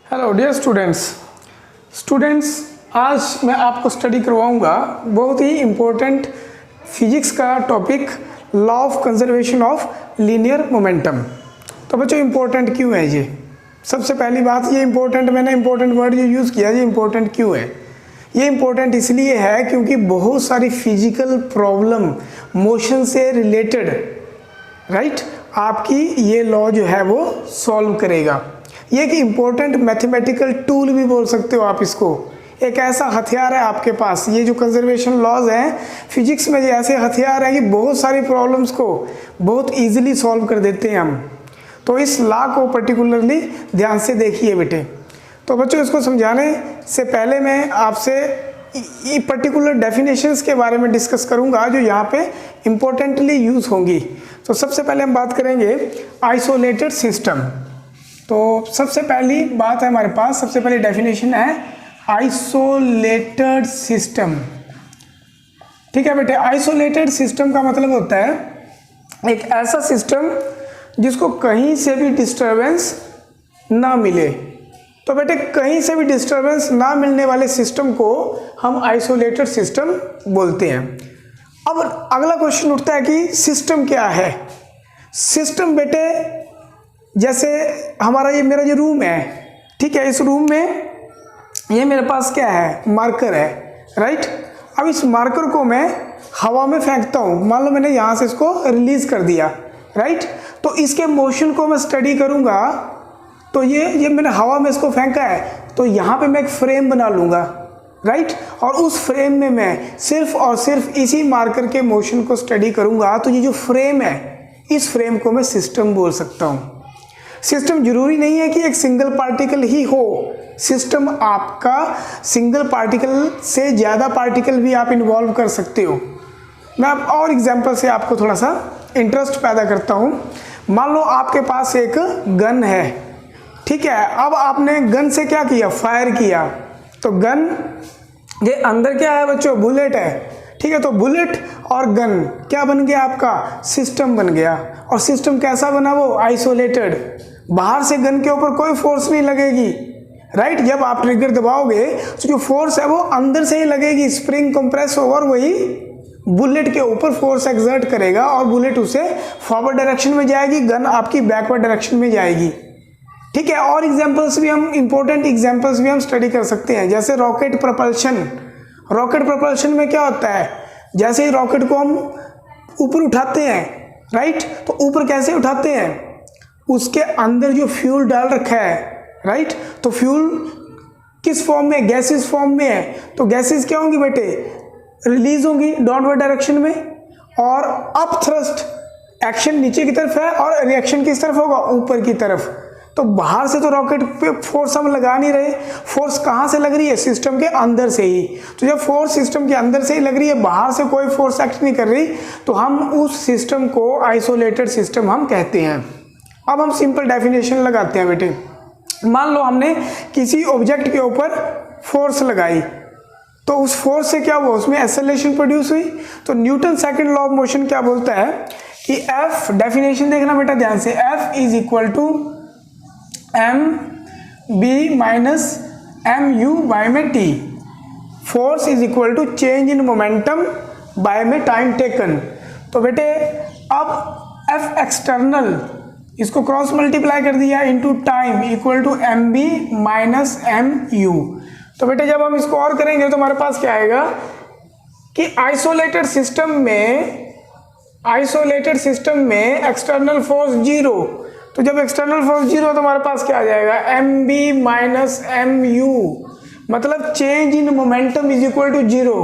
Hello dear students, आज मैं आपको स्टडी करवाऊंगा बहुत ही इम्पोर्टेंट फिजिक्स का topic, law of conservation of linear momentum. तो बच्चों इम्पोर्टेंट क्यों है ये? सबसे पहली बात, ये इम्पोर्टेंट, मैंने इम्पोर्टेंट वर्ड जो यूज़ किया, ये इम्पोर्टेंट क्यों है? ये इम्पोर्टेंट इसलिए है क्योंकि बहुत सारी फिजिकल प्रॉब्लम मोशन से रिलेटेड, राइट, आपकी ये लॉ जो है वो सॉल्व करेगा। ये एक इम्पोर्टेंट मैथमेटिकल टूल भी बोल सकते हो आप इसको। एक ऐसा हथियार है आपके पास, ये जो कंजर्वेशन लॉज हैं फिजिक्स में, ये ऐसे हथियार हैं कि बहुत सारी प्रॉब्लम्स को बहुत इजीली सॉल्व कर देते हैं हम। तो इस लॉ को पर्टिकुलरली ध्यान से देखिए बेटे। तो बच्चों इसको समझाने से पहले मैं आपसे ये पर्टिकुलर डेफिनेशंस के बारे में डिस्कस करूंगा जो यहाँ पे इम्पोर्टेंटली यूज़ होंगी। तो सबसे पहले हम बात करेंगे आइसोलेटेड सिस्टम। तो सबसे पहली बात है हमारे पास, सबसे पहली डेफिनेशन है आइसोलेटेड सिस्टम। ठीक है बेटे, आइसोलेटेड सिस्टम का मतलब होता है एक ऐसा सिस्टम जिसको कहीं से भी डिस्टरबेंस ना मिले। तो बेटे कहीं से भी डिस्टरबेंस ना मिलने वाले सिस्टम को हम आइसोलेटेड सिस्टम बोलते हैं। अब अगला क्वेश्चन उठता है कि सिस्टम क्या है? सिस्टम बेटे जैसे हमारा ये मेरा जो रूम है, ठीक है, इस रूम में ये मेरे पास क्या है, मार्कर है, राइट। अब इस मार्कर को मैं हवा में फेंकता हूँ, मान लो मैंने यहाँ से इसको रिलीज कर दिया, राइट। तो इसके मोशन को मैं स्टडी करूँगा, तो ये मैंने हवा में इसको फेंका है, तो यहाँ पे मैं एक फ्रेम बना लूँगा, राइट। और उस फ्रेम में मैं सिर्फ और सिर्फ इसी मार्कर के मोशन को स्टडी करूँगा। तो ये जो फ्रेम है, इस फ्रेम को मैं सिस्टम बोल सकता हूँ। सिस्टम जरूरी नहीं है कि एक सिंगल पार्टिकल ही हो, सिस्टम आपका सिंगल पार्टिकल से ज़्यादा पार्टिकल भी आप इन्वॉल्व कर सकते हो। मैं आप और एग्जांपल से आपको थोड़ा सा इंटरेस्ट पैदा करता हूँ। मान लो आपके पास एक गन है, ठीक है। अब आपने गन से क्या किया, फायर किया। तो गन के अंदर क्या है बच्चों, बुलेट है, ठीक है। तो बुलेट और गन क्या बन गया, आपका सिस्टम बन गया। और सिस्टम कैसा बना, वो आइसोलेटेड, बाहर से गन के ऊपर कोई फोर्स नहीं लगेगी, राइट। जब आप ट्रिगर दबाओगे तो जो फोर्स है वो अंदर से ही लगेगी, स्प्रिंग कंप्रेस होगा और वही बुलेट के ऊपर फोर्स एक्सर्ट करेगा और बुलेट उसे फॉरवर्ड डायरेक्शन में जाएगी, गन आपकी बैकवर्ड डायरेक्शन में जाएगी, ठीक है। और एग्जांपल्स भी हम, इंपॉर्टेंट एग्जांपल्स भी हम स्टडी कर सकते हैं, जैसे रॉकेट प्रपल्शन। रॉकेट प्रपल्शन में क्या होता है, जैसे ही रॉकेट को हम ऊपर उठाते हैं, राइट, तो ऊपर कैसे उठाते हैं, उसके अंदर जो फ्यूल डाल रखा है, राइट। तो फ्यूल किस फॉर्म में, गैसेस फॉर्म में है। तो गैसेस क्या होंगी बेटे, रिलीज होंगी डाउनवर्ड डायरेक्शन में, और अप थ्रस्ट एक्शन नीचे की तरफ है और रिएक्शन किस तरफ होगा, ऊपर की तरफ। तो बाहर से तो रॉकेट पे फोर्स हम लगा नहीं रहे, फोर्स कहाँ से लग रही है, सिस्टम के अंदर से ही। तो जब फोर्स सिस्टम के अंदर से ही लग रही है, बाहर से कोई फोर्स एक्ट नहीं कर रही, तो हम उस सिस्टम को आइसोलेटेड सिस्टम हम कहते हैं। अब हम सिंपल डेफिनेशन लगाते हैं बेटे। मान लो हमने किसी ऑब्जेक्ट के ऊपर फोर्स लगाई, तो उस फोर्स से क्या हुआ, उसमें एक्सेलरेशन प्रोड्यूस हुई। तो Newton second law of motion क्या बोलता है कि F, डेफिनेशन देखना बेटा ध्यान से, F is equal to M B minus M U by में T. Force is equal to change in momentum by में टाइम टेकन। तो बेटे अब F एक्सटर्नल, इसको क्रॉस मल्टीप्लाई कर दिया into time equal to M B minus M U. तो बेटे जब हम इसको और करेंगे तो हमारे पास क्या आएगा कि आइसोलेटेड सिस्टम में एक्सटर्नल फोर्स जीरो। तो जब एक्सटर्नल फोर्स जीरो तो हमारे पास क्या आ जाएगा, M B minus M U, मतलब change in momentum is equal to zero.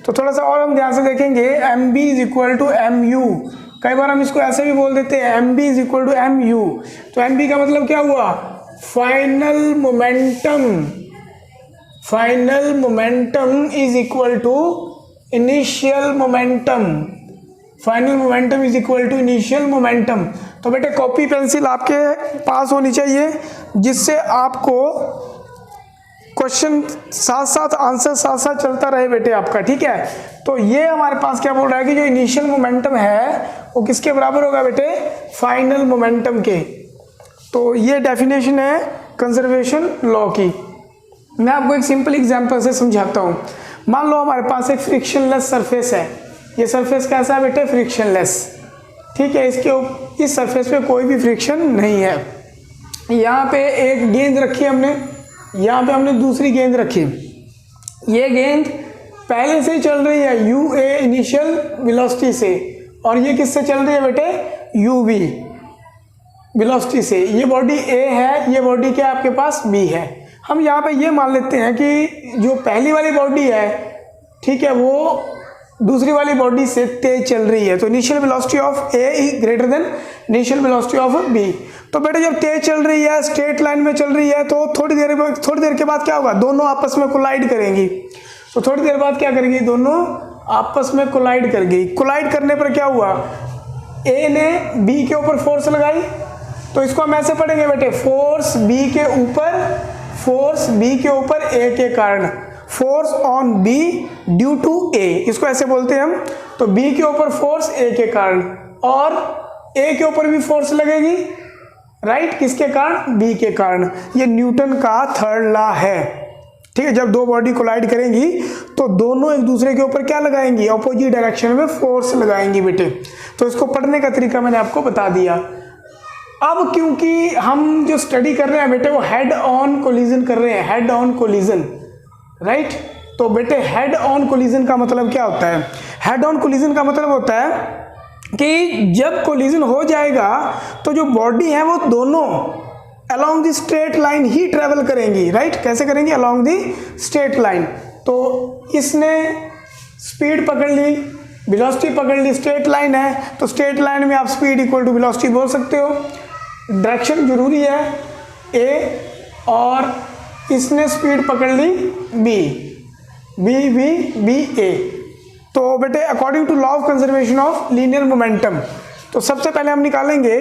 तो थोड़ा सा और हम ध्यान से देखेंगे, M B is equal to M U. कई बार हम इसको ऐसे भी बोल देते हैं, M B is equal to M U. तो एम बी का मतलब क्या हुआ, final momentum is equal to initial momentum. Final momentum is equal to initial momentum. तो बेटे कॉपी पेंसिल आपके पास होनी चाहिए, जिससे आपको क्वेश्चन साथ साथ आंसर साथ साथ चलता रहे बेटे आपका, ठीक है। तो ये हमारे पास क्या बोल रहा है कि जो इनिशियल मोमेंटम है वो किसके बराबर होगा बेटे, फाइनल मोमेंटम के। तो ये डेफिनेशन है कंजर्वेशन लॉ की। मैं आपको एक सिंपल एग्जांपल से समझाता हूँ। मान लो हमारे पास एक फ्रिक्शनलेस सरफेस है। ये सरफेस कैसा है बेटे? फ्रिक्शनलेस। ठीक है, इस सरफेस पे कोई भी फ्रिक्शन नहीं है। यहाँ पे एक गेंद रखी हमने, यहाँ पे हमने दूसरी गेंद रखी। ये गेंद पहले से ही चल रही है यू ए इनिशियल वेलोसिटी से, और ये किससे चल रही है बेटे? यू बी वेलोसिटी से। ये बॉडी ए है, ये बॉडी क्या आपके पास? बी है। हम यहाँ पे ये मान लेते हैं कि जो पहली वाली बॉडी है, ठीक है, वो दूसरी वाली बॉडी से तेज चल रही है। तो initial velocity of A is greater than initial velocity of B. तो बेटे जब तेज चल रही है, स्ट्रेट लाइन में चल रही है, तो थोड़ी देर के बाद क्या होगा? दोनों आपस में कोलाइड करेंगी। तो थोड़ी देर बाद क्या करेंगी? दोनों आपस में कोलाइड कर गई। कोलाइड करने पर क्या हुआ? ए ने बी के ऊपर फोर्स लगाई, तो इसको हम ऐसे पढ़ेंगे बेटे, फोर्स बी के ऊपर ए के कारण, force on B due to A, इसको ऐसे बोलते हैं हम। तो बी के ऊपर फोर्स ए के कारण, और ए के ऊपर भी फोर्स लगेगी, राइट? किसके कारण? बी के कारण। ये न्यूटन का थर्ड लॉ है। ठीक है, जब दो बॉडी कोलाइड करेंगी तो दोनों एक दूसरे के ऊपर क्या लगाएंगी? ऑपोजिट डायरेक्शन में फोर्स लगाएंगी बेटे। तो इसको पढ़ने का तरीका मैंने आपको बता दिया। अब क्योंकि हम जो स्टडी कर रहे हैं बेटे, वो हेड ऑन कोलिजन कर रहे हैं, हेड ऑन कोलिजन, राइट? तो बेटे हेड ऑन कोलिजन का मतलब क्या होता है? हेड ऑन कोलिजन का मतलब होता है कि जब कोलिजन हो जाएगा तो जो बॉडी है वो दोनों along the straight line he travel करेंगी, राइट? कैसे करेंगी? Along the straight line. तो इसने स्पीड पकड़ ली, वेलोसिटी पकड़ ली, स्ट्रेट लाइन है, तो स्ट्रेट लाइन में आप स्पीड इक्वल टू वेलोसिटी बोल सकते हो। डायरेक्शन जरूरी है ए, और इसने स्पीड पकड़ ली बी ए। तो बेटे according to law of conservation of linear momentum, तो सबसे पहले हम निकालेंगे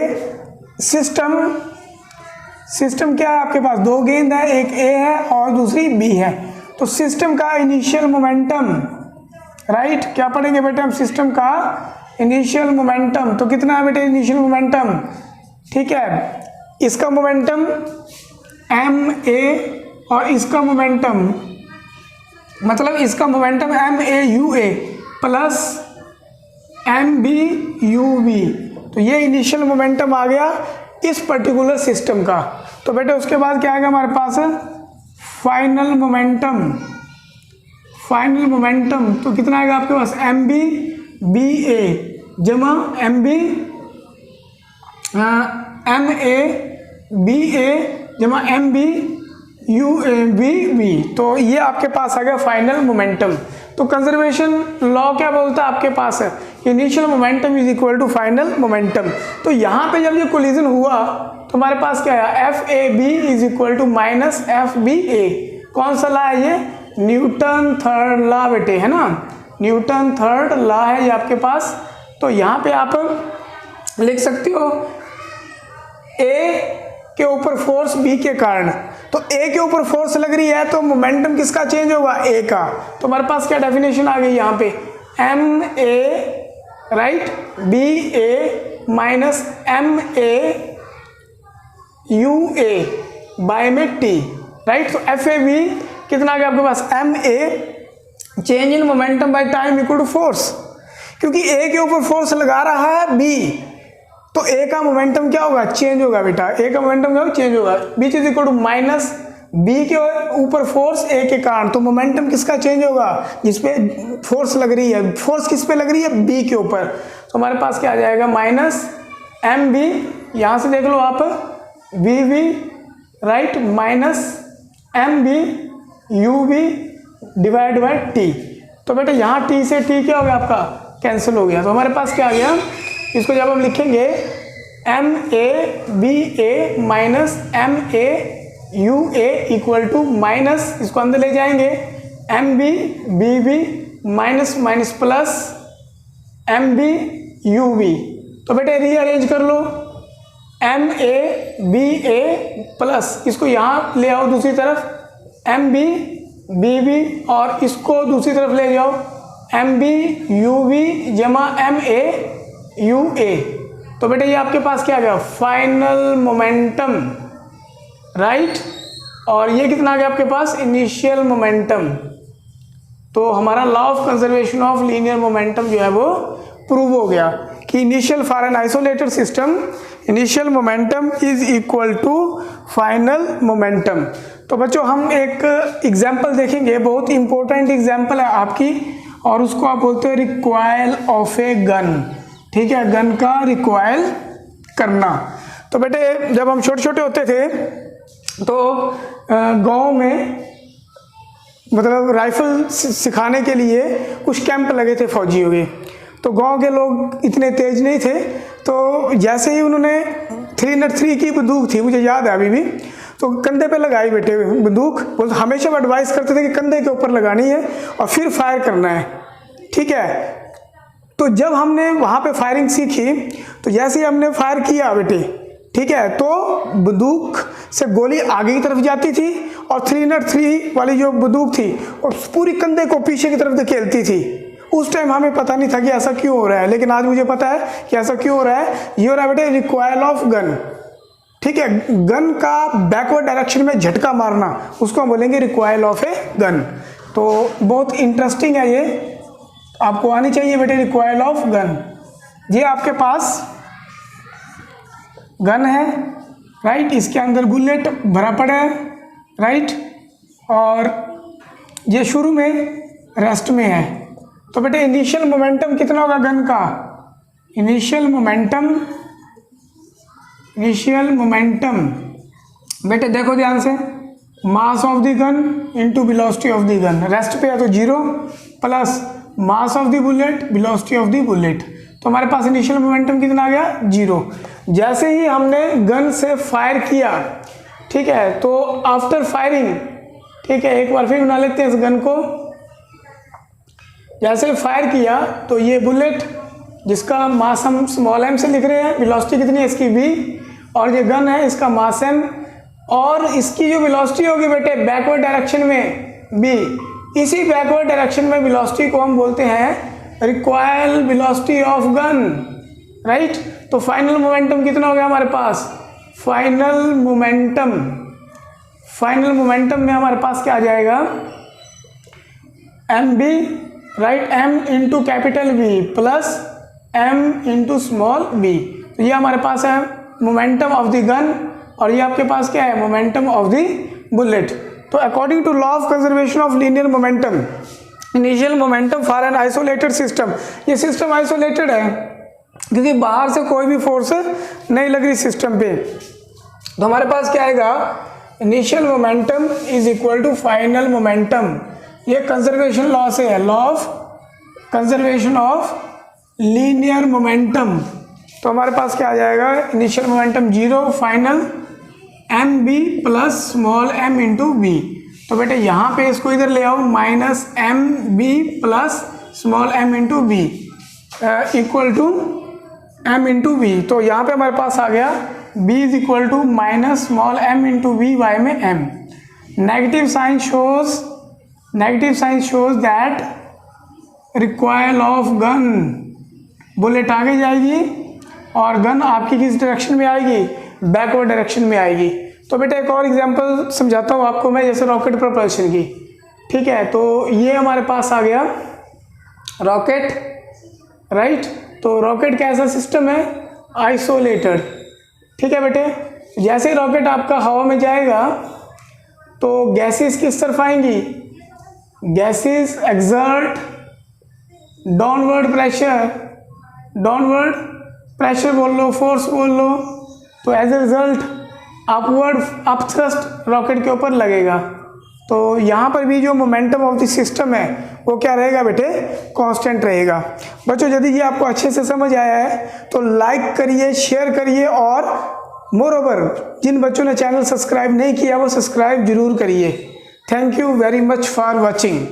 सिस्टम क्या है आपके पास? दो गेंद है, एक ए है और दूसरी बी है। तो सिस्टम का इनिशियल मोमेंटम, राइट? क्या पढ़ेंगे बेटे हम? सिस्टम का इनिशियल मोमेंटम। तो कितना है बेटे इनिशियल मोमेंटम? ठीक है, इसका मोमेंटम एम ए और इसका मोमेंटम, मतलब इसका momentum M A U A plus M B U B. तो ये इनिशियल मोमेंटम आ गया इस पर्टिकुलर सिस्टम का। तो बेटे उसके बाद क्या आएगा हमारे पास? Final momentum. तो कितना आएगा आपके पास? एम बी बी ए जमा एम ए बी ए जमा M B U A B. तो ये आपके पास आ गया फाइनल मोमेंटम। तो कंजर्वेशन लॉ क्या बोलता है आपके पास? है initial momentum is equal to final momentum. तो यहाँ पे जब ये कोलिजन हुआ तो हमारे पास क्या है? F A B is equal to minus F B A. कौन सा लॉ है ये? न्यूटन थर्ड लॉ बेटे, है ना? न्यूटन थर्ड लॉ है ये आपके पास। तो यहाँ पे आप लिख सकते हो ए के ऊपर फोर्स बी के कारण। तो ए के ऊपर फोर्स लग रही है तो मोमेंटम किसका चेंज होगा? ए का। तो हमारे पास क्या डेफिनेशन आ गई यहाँ पे? M A, right, B A minus M A U A by में टी, राइट? तो एफ ए बी कितना आ गया आपके पास? M A change in momentum by time equal to force. क्योंकि ए के ऊपर फोर्स लगा रहा है बी, तो ए का मोमेंटम क्या होगा? चेंज होगा बेटा। ए का मोमेंटम क्या होगा? चेंज होगा। बीच is equal to minus B के ऊपर फोर्स ए के कारण। तो मोमेंटम किसका चेंज होगा? जिसपे फोर्स लग रही है। फोर्स किस पे लग रही है? बी के ऊपर। तो हमारे पास क्या आ जाएगा? माइनस एम बी, यहाँ से देख लो आप, V V, right, minus M B U B divide by T. तो बेटा यहाँ टी से टी क्या हो गया आपका? कैंसिल हो गया। तो हमारे पास क्या आ गया? इसको जब हम लिखेंगे M A B A minus M A U A equal to minus, इसको अंदर ले जाएंगे, M B B B minus minus plus M B U B. तो बेटे रीअरेंज कर लो, M A B A plus इसको यहाँ ले आओ दूसरी तरफ, एम बी बी बी, और इसको दूसरी तरफ ले जाओ, एम बी यू बी जमा एम ए यू ए। तो बेटे ये आपके पास क्या आ गया? फाइनल मोमेंटम, राइट, और ये कितना आ गया आपके पास, इनिशियल मोमेंटम। तो हमारा law of conservation of linear momentum जो है वो प्रूव हो गया कि initial for an isolated system initial momentum is equal to final momentum. तो बच्चों हम एक एग्जाम्पल देखेंगे, बहुत इंपॉर्टेंट एग्जाम्पल है आपकी, और उसको आप बोलते हो रिक्वायल ऑफ ए गन। ठीक है, गन का रिक्वायल करना। तो बेटे जब हम छोटे छोटे होते थे तो गांव में मतलब राइफल सिखाने के लिए कुछ कैंप लगे थे फौजियों के। तो गांव के लोग इतने तेज नहीं थे, तो जैसे ही उन्होंने 303 की बंदूक थी, मुझे याद है अभी भी, तो कंधे पे लगाई बेटे बंदूक। बोलते हमेशा एडवाइस करते थे कि कंधे के ऊपर लगानी है और फिर फायर करना है। ठीक है, तो जब हमने वहाँ पे फायरिंग सीखी तो जैसे ही हमने फायर किया बेटे, ठीक है, तो बंदूक से गोली आगे की तरफ जाती थी और 303 वाली जो बंदूक थी वो पूरी कंधे को पीछे की तरफ खेलती थी। उस टाइम हमें पता नहीं था कि ऐसा क्यों हो रहा है, लेकिन आज मुझे पता है कि ऐसा क्यों हो रहा है। ये हो रहा है बेटे रिक्वायल ऑफ गन। ठीक है, गन का बैकवर्ड डायरेक्शन में झटका मारना, उसको हम बोलेंगे रिक्वायल ऑफ ए गन। तो बहुत इंटरेस्टिंग है, ये आपको आनी चाहिए बेटे, रिक्वायल ऑफ गन। ये आपके पास गन है, राइट, इसके अंदर बुलेट भरा पड़ा है, राइट, और ये शुरू में रेस्ट में है। तो बेटे इनिशियल मोमेंटम कितना होगा गन का, इनिशियल मोमेंटम बेटे देखो ध्यान से, mass of the gun into velocity of the gun. Rest पे है तो 0 plus mass of the bullet velocity of the bullet. तो हमारे पास इनिशियल मोमेंटम कितना आ गया, 0। जैसे ही हमने गन से फायर किया, ठीक है, तो आफ्टर फायरिंग, ठीक है, एक बार फिर बना लेते हैं इस गन को। जैसे फायर किया तो ये बुलेट जिसका मास हम स्मॉल m से लिख रहे हैं, वेलोसिटी कितनी है इसकी v, और ये गन है इसका मास m, और इसकी जो वेलोसिटी होगी बेटे बैकवर्ड डायरेक्शन में b, इसी बैकवर्ड डायरेक्शन में वेलोसिटी को हम बोलते हैं recoil velocity of gun, right. तो फाइनल मोमेंटम कितना हो गया हमारे पास, फाइनल मोमेंटम में हमारे पास क्या आ जाएगा, M B, right, M into capital B plus M into small B. तो ये हमारे पास है मोमेंटम ऑफ द गन, और ये आपके पास क्या है, मोमेंटम ऑफ द बुलेट। तो according to law of conservation of linear momentum, initial momentum for an isolated system, ये सिस्टम आइसोलेटेड है क्योंकि बाहर से कोई भी फोर्स नहीं लग रही सिस्टम पे। तो हमारे पास क्या आएगा, initial momentum is equal to final momentum. ये कंजर्वेशन लॉ से है, law of conservation of linear momentum. तो हमारे पास क्या आ जाएगा, initial momentum 0, final M B plus small M into B. तो बेटे यहाँ पे इसको इधर ले आओ, minus M B plus small M into B equal to M into B. तो यहाँ पे हमारे पास आ गया b is equal to minus small m into B, Y में m। Negative sign shows that recoil of gun, bullet आगे जाएगी और गन आपकी किस डायरेक्शन में आएगी, बैकवर्ड डायरेक्शन में आएगी। तो बेटा एक और एग्जांपल समझाता हूँ आपको मैं, जैसे रॉकेट प्रोपल्शन की। ठीक है, तो ये हमारे पास आ गया रॉकेट, राइट। तो रॉकेट कैसा सिस्टम है, आइसोलेटेड। ठीक है बेटे, जैसे रॉकेट आपका हवा में जाएगा तो गैसेस किस तरफ आएंगी, गैसेस एक्सर्ट डाउनवर्ड प्रेशर बोल लो, फोर्स बोल लो, तो as a result upward upthrust rocket के ऊपर लगेगा। तो यहाँ पर भी जो मोमेंटम ऑफ द सिस्टम है वो क्या रहेगा बेटे, कांस्टेंट रहेगा। बच्चों यदि ये आपको अच्छे से समझ आया है तो लाइक करिए, शेयर करिए, और मोरओवर जिन बच्चों ने चैनल सब्सक्राइब नहीं किया वो सब्सक्राइब जरूर करिए। Thank you very much for watching.